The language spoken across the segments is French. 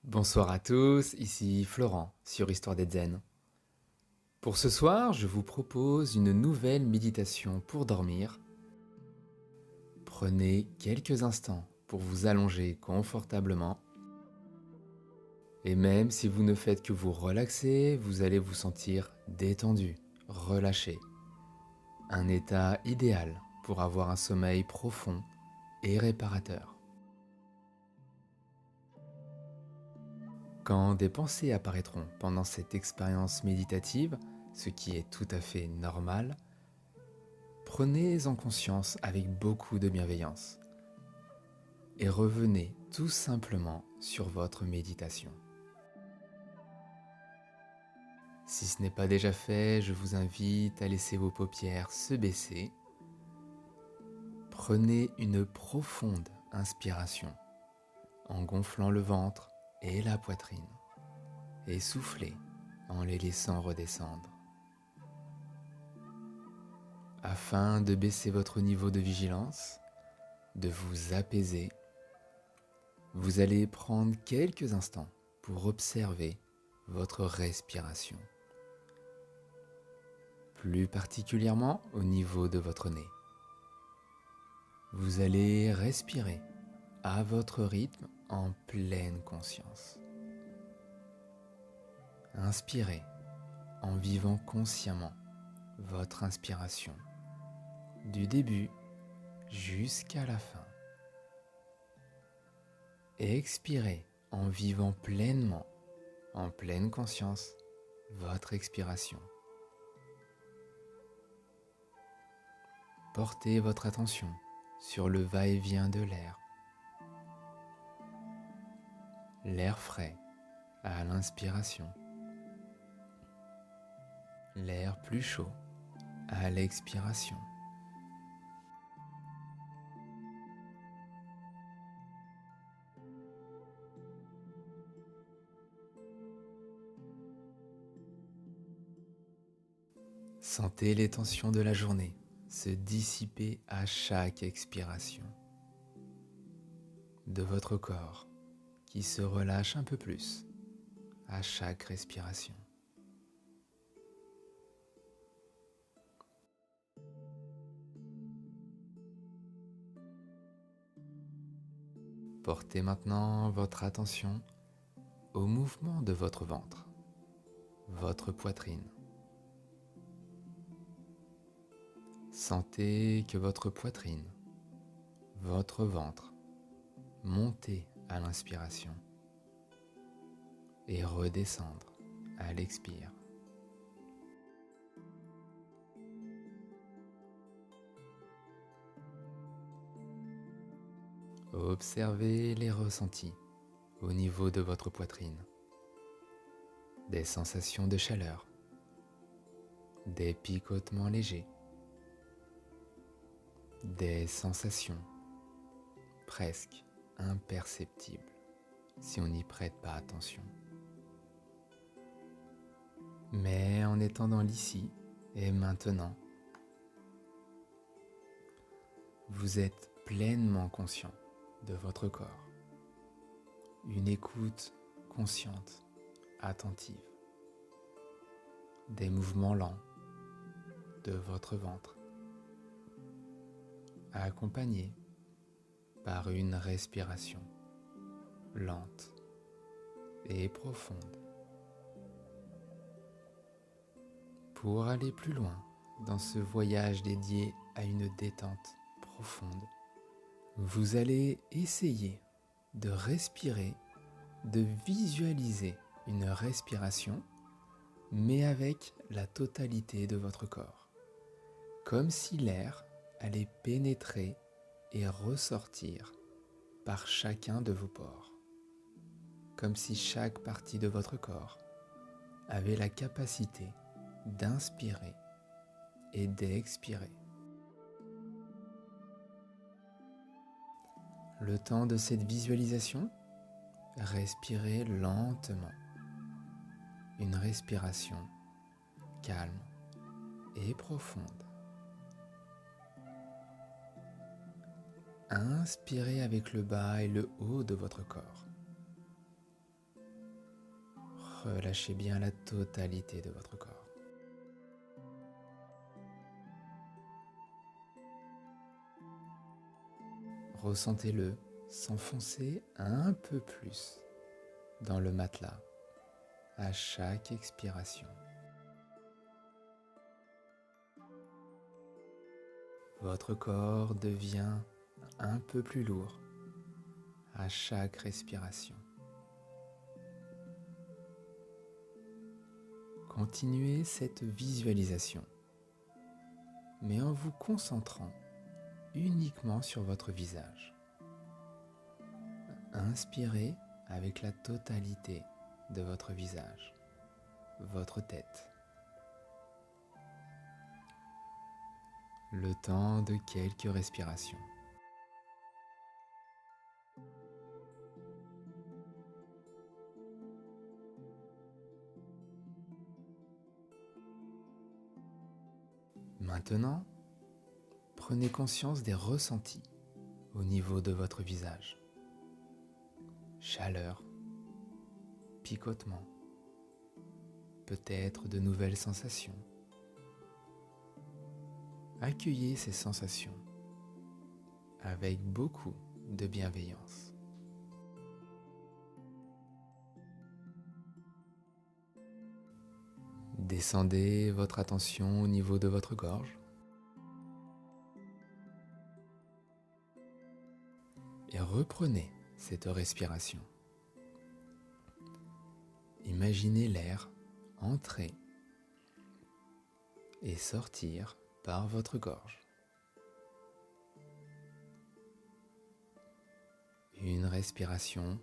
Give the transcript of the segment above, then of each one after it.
Bonsoir à tous, ici Florent sur Histoire des Zen. Pour ce soir, je vous propose une nouvelle méditation pour dormir. Prenez quelques instants pour vous allonger confortablement. Et même si vous ne faites que vous relaxer, vous allez vous sentir détendu, relâché. Un état idéal pour avoir un sommeil profond et réparateur. Quand des pensées apparaîtront pendant cette expérience méditative, ce qui est tout à fait normal, prenez-en conscience avec beaucoup de bienveillance et revenez tout simplement sur votre méditation. Si ce n'est pas déjà fait, je vous invite à laisser vos paupières se baisser. Prenez une profonde inspiration en gonflant le ventre et la poitrine et soufflez en les laissant redescendre. Afin de baisser votre niveau de vigilance, de vous apaiser, vous allez prendre quelques instants pour observer votre respiration, plus particulièrement au niveau de votre nez. Vous allez respirer à votre rythme en pleine conscience. Inspirez en vivant consciemment votre inspiration du début jusqu'à la fin. Et expirez en vivant pleinement, en pleine conscience, votre expiration. Portez votre attention sur le va-et-vient de l'air. L'air frais à l'inspiration. L'air plus chaud à l'expiration. Sentez les tensions de la journée se dissiper à chaque expiration de votre corps qui se relâche un peu plus à chaque respiration. Portez maintenant votre attention au mouvement de votre ventre, votre poitrine. Sentez que votre poitrine, votre ventre, monter à l'inspiration et redescendre à l'expire. Observez les ressentis au niveau de votre poitrine. Des sensations de chaleur, des picotements légers, des sensations presque imperceptibles si on n'y prête pas attention. Mais en étant dans l'ici et maintenant, vous êtes pleinement conscient de votre corps. Une écoute consciente, attentive. Des mouvements lents de votre ventre, accompagnés par une respiration lente et profonde. Pour aller plus loin dans ce voyage dédié à une détente profonde, vous allez essayer de respirer, de visualiser une respiration, mais avec la totalité de votre corps, comme si l'air allait pénétrer et ressortir par chacun de vos pores, comme si chaque partie de votre corps avait la capacité d'inspirer et d'expirer. Le temps de cette visualisation, respirez lentement. Une respiration calme et profonde. Inspirez avec le bas et le haut de votre corps. relâchez bien la totalité de votre corps. Ressentez-le s'enfoncer un peu plus dans le matelas à chaque expiration. Votre corps devient un peu plus lourd à chaque respiration. Continuez cette visualisation, mais en vous concentrant uniquement sur votre visage. Inspirez avec la totalité de votre visage, votre tête. Le temps de quelques respirations. Maintenant, prenez conscience des ressentis au niveau de votre visage. Chaleur, picotement, peut-être de nouvelles sensations. Accueillez ces sensations avec beaucoup de bienveillance. Descendez votre attention au niveau de votre gorge et reprenez cette respiration. Imaginez l'air entrer et sortir par votre gorge. Une respiration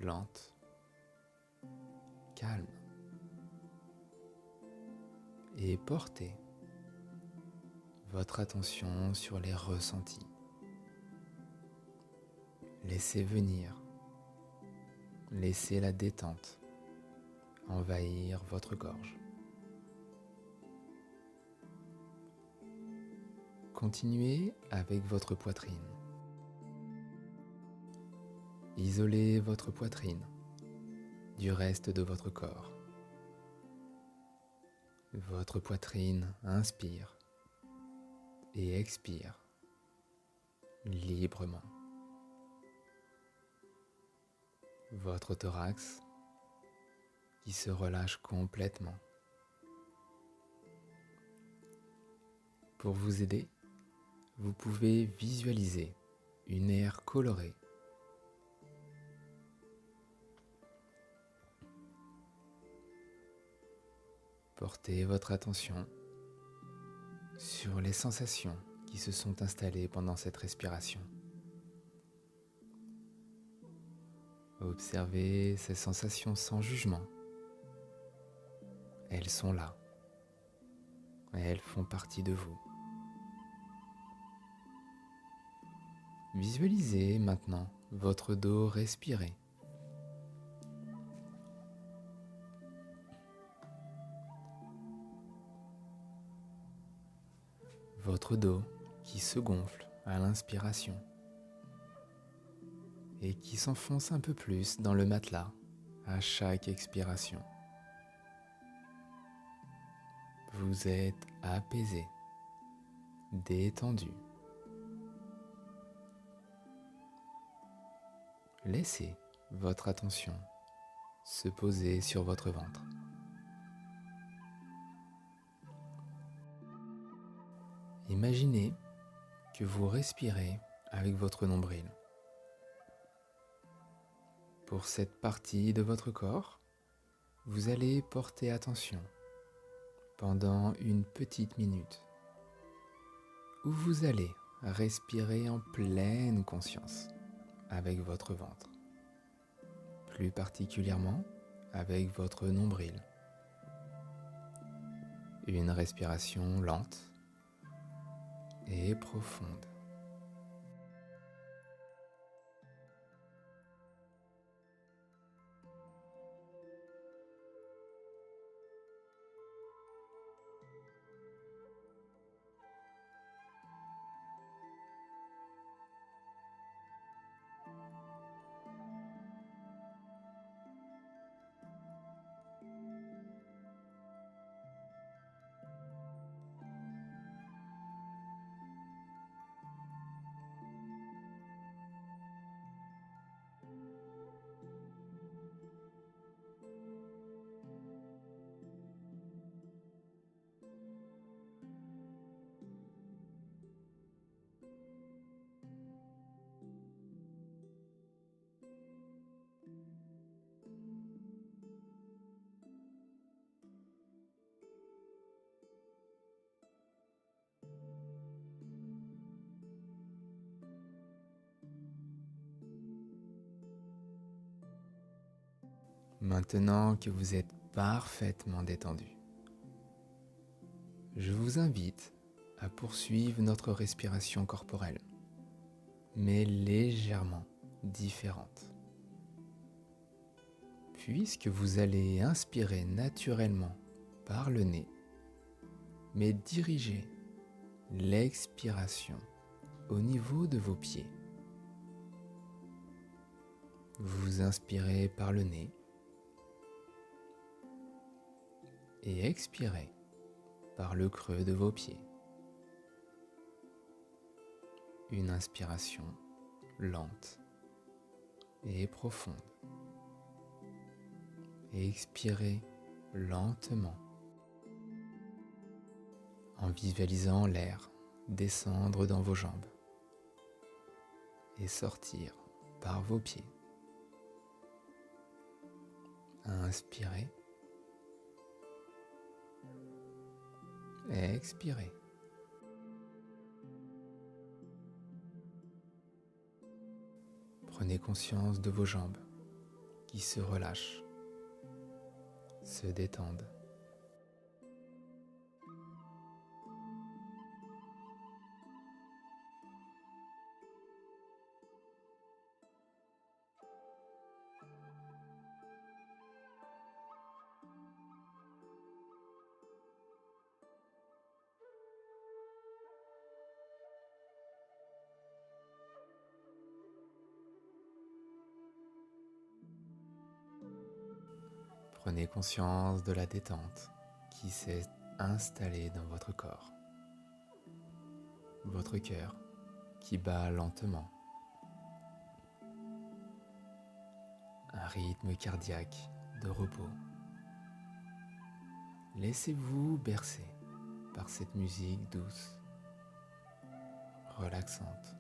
lente, calme. Et portez votre attention sur les ressentis. Laissez venir, laissez la détente envahir votre gorge. Continuez avec votre poitrine. Isolez votre poitrine du reste de votre corps. Votre poitrine inspire et expire librement. Votre thorax qui se relâche complètement. Pour vous aider, vous pouvez visualiser une aire colorée. Portez votre attention sur les sensations qui se sont installées pendant cette respiration. Observez ces sensations sans jugement. Elles sont là. Elles font partie de vous. Visualisez maintenant votre dos respirer. Votre dos qui se gonfle à l'inspiration et qui s'enfonce un peu plus dans le matelas à chaque expiration. Vous êtes apaisé, détendu. Laissez votre attention se poser sur votre ventre. Imaginez que vous respirez avec votre nombril. Pour cette partie de votre corps, vous allez porter attention pendant une petite minute où vous allez respirer en pleine conscience avec votre ventre, plus particulièrement avec votre nombril. Une respiration lente et profonde. Maintenant que vous êtes parfaitement détendu, je vous invite à poursuivre notre respiration corporelle, mais légèrement différente. Puisque vous allez inspirer naturellement par le nez, mais diriger l'expiration au niveau de vos pieds. Vous inspirez par le nez et expirez par le creux de vos pieds. Une inspiration lente et profonde. Et expirez lentement en visualisant l'air descendre dans vos jambes et sortir par vos pieds. Inspirez. Expirez. Prenez conscience de vos jambes qui se relâchent, se détendent. Prenez conscience de la détente qui s'est installée dans votre corps. Votre cœur qui bat lentement. Un rythme cardiaque de repos. Laissez-vous bercer par cette musique douce, relaxante.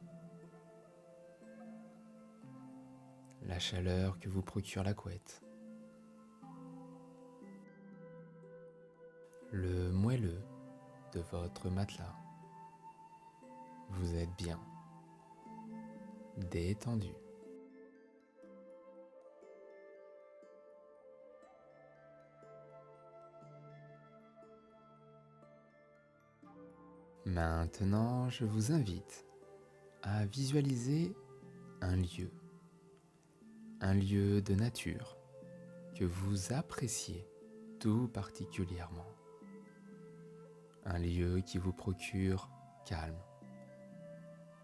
La chaleur que vous procure la couette. Le moelleux de votre matelas. Vous êtes bien détendu. Maintenant, je vous invite à visualiser un lieu de nature que vous appréciez tout particulièrement. Un lieu qui vous procure calme,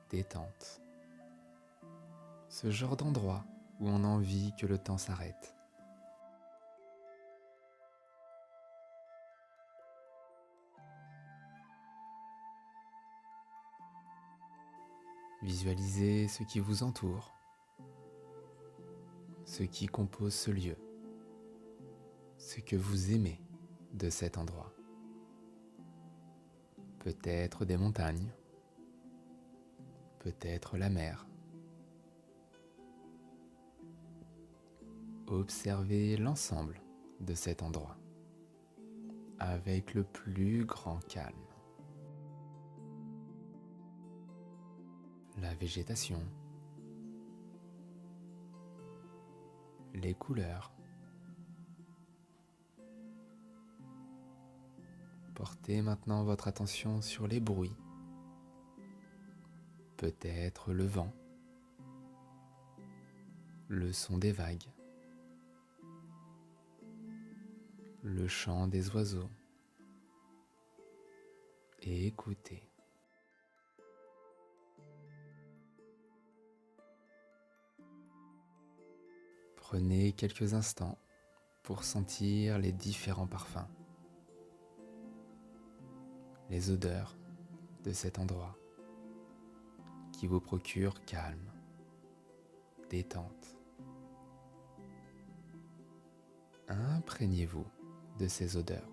détente. Ce genre d'endroit où on a envie que le temps s'arrête. Visualisez ce qui vous entoure, ce qui compose ce lieu, ce que vous aimez de cet endroit. Peut-être des montagnes, peut-être la mer. Observez l'ensemble de cet endroit avec le plus grand calme. La végétation, les couleurs. Portez maintenant votre attention sur les bruits, peut-être le vent, le son des vagues, le chant des oiseaux, et écoutez. Prenez quelques instants pour sentir les différents parfums, les odeurs de cet endroit qui vous procurent calme, détente. Imprégnez-vous de ces odeurs.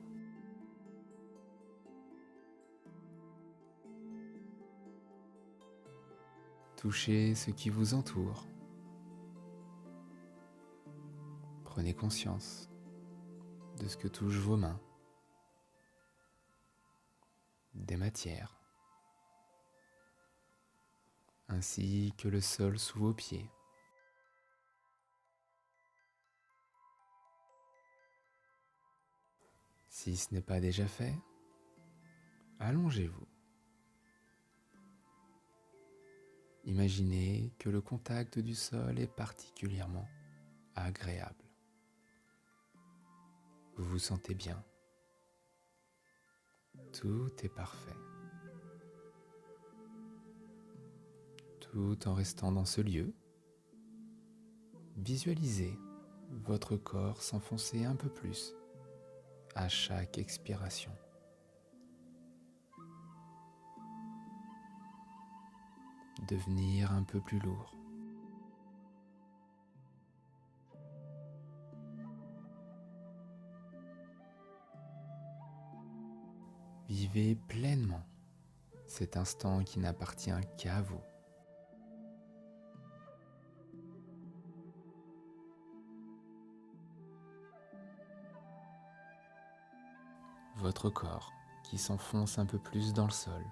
Touchez ce qui vous entoure. Prenez conscience de ce que touchent vos mains, des matières, ainsi que le sol sous vos pieds. Si ce n'est pas déjà fait, allongez-vous. Imaginez que le contact du sol est particulièrement agréable. Vous vous sentez bien. Tout est parfait. Tout en restant dans ce lieu, visualisez votre corps s'enfoncer un peu plus à chaque expiration. Devenir un peu plus lourd. Vivez pleinement cet instant qui n'appartient qu'à vous. Votre corps qui s'enfonce un peu plus dans le sol.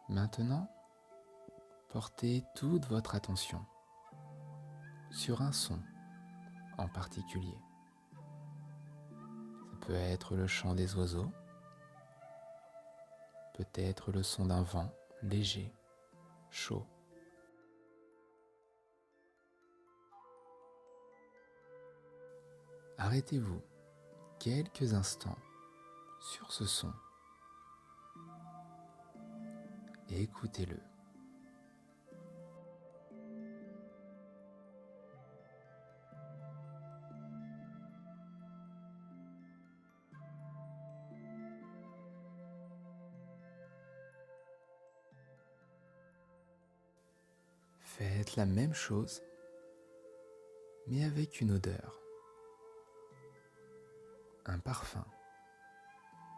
Maintenant, portez toute votre attention sur un son en particulier. Ça peut être le chant des oiseaux, peut-être le son d'un vent léger, chaud. Arrêtez-vous quelques instants sur ce son et écoutez-le. Faites la même chose, mais avec une odeur, un parfum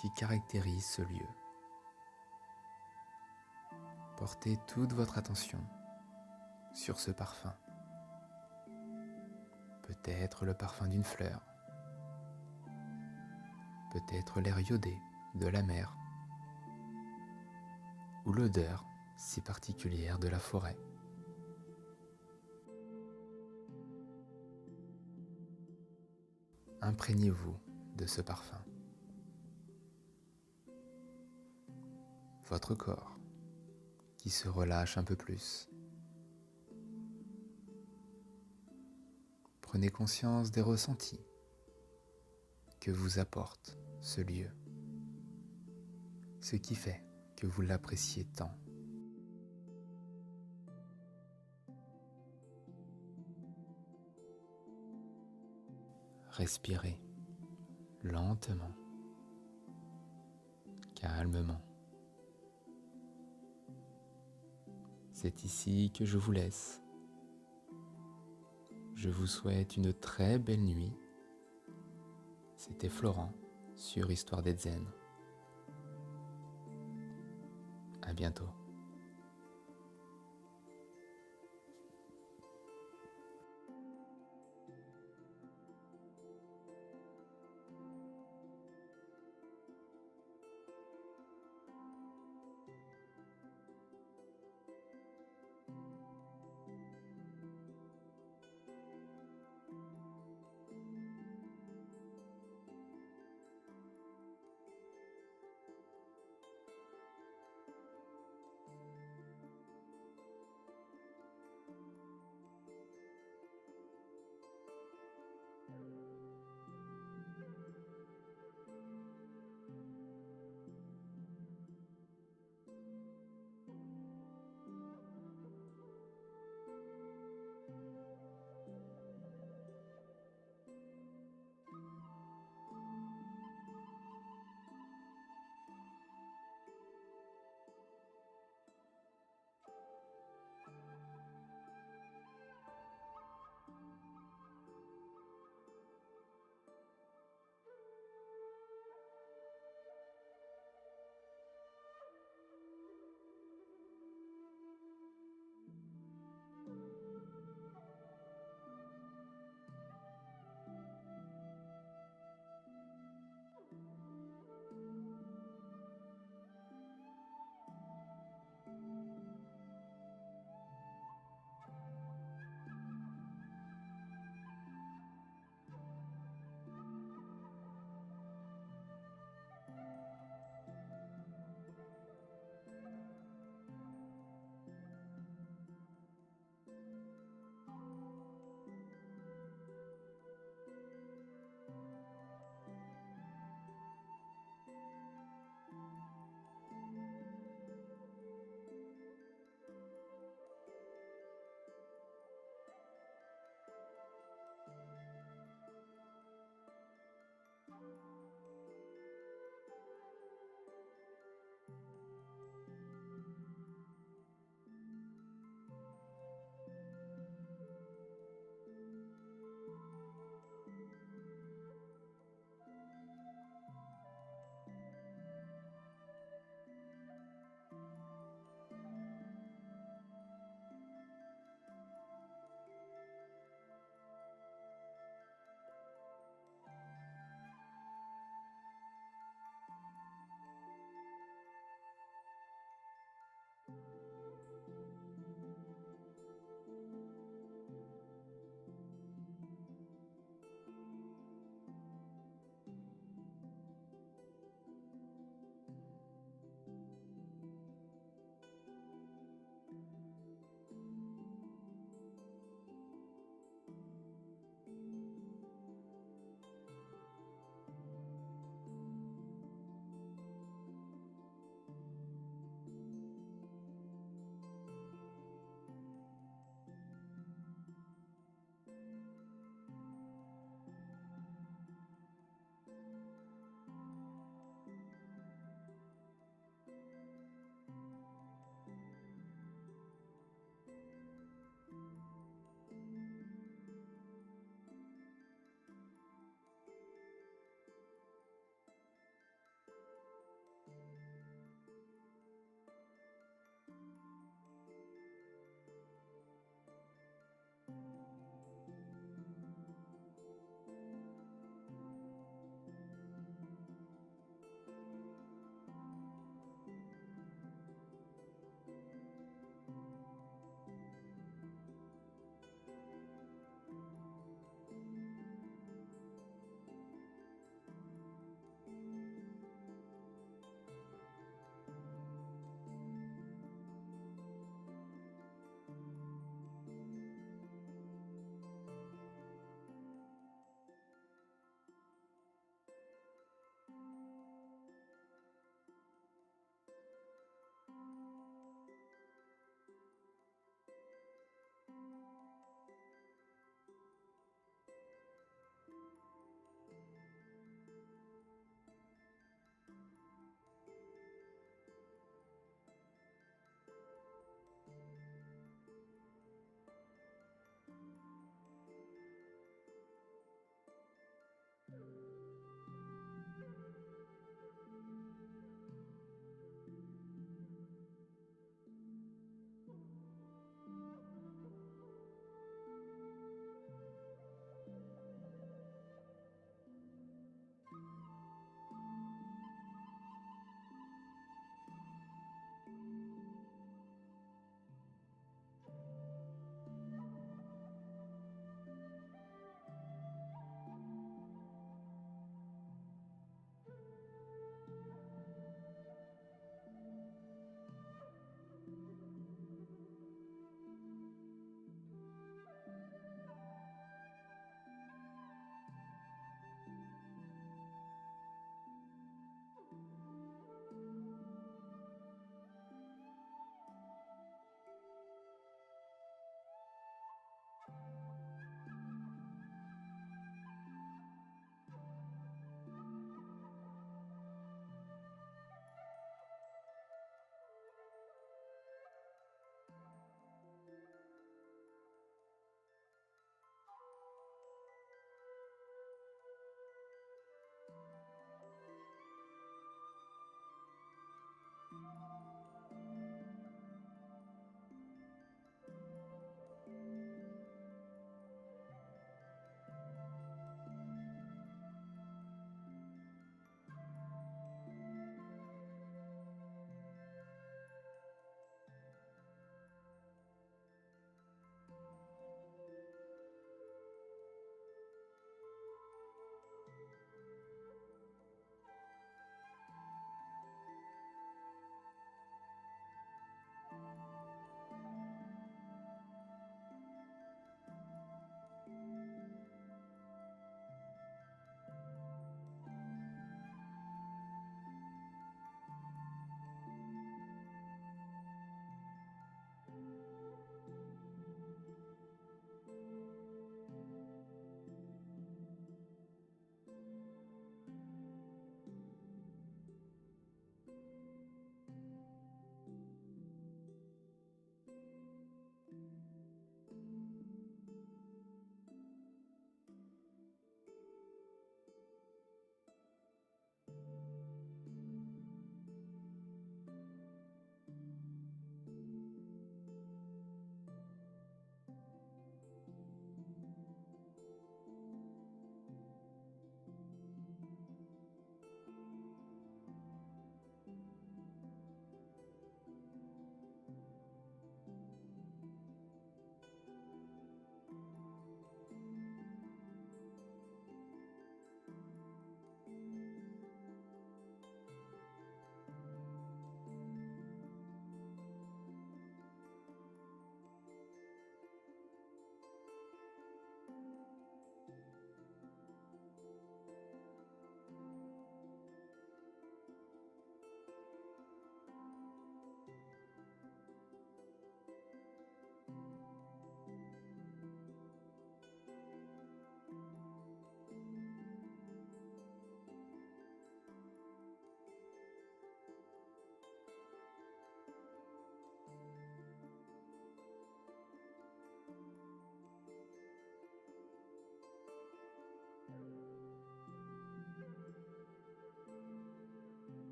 qui caractérise ce lieu. Portez toute votre attention sur ce parfum. Peut-être le parfum d'une fleur, peut-être l'air iodé de la mer, ou l'odeur si particulière de la forêt. Imprégnez-vous de ce parfum. Votre corps qui se relâche un peu plus. Prenez conscience des ressentis que vous apporte ce lieu, ce qui fait que vous l'appréciez tant. Respirez lentement, calmement. C'est ici que je vous laisse. Je vous souhaite une très belle nuit. C'était Florent sur Histoire d'être Zen. À bientôt.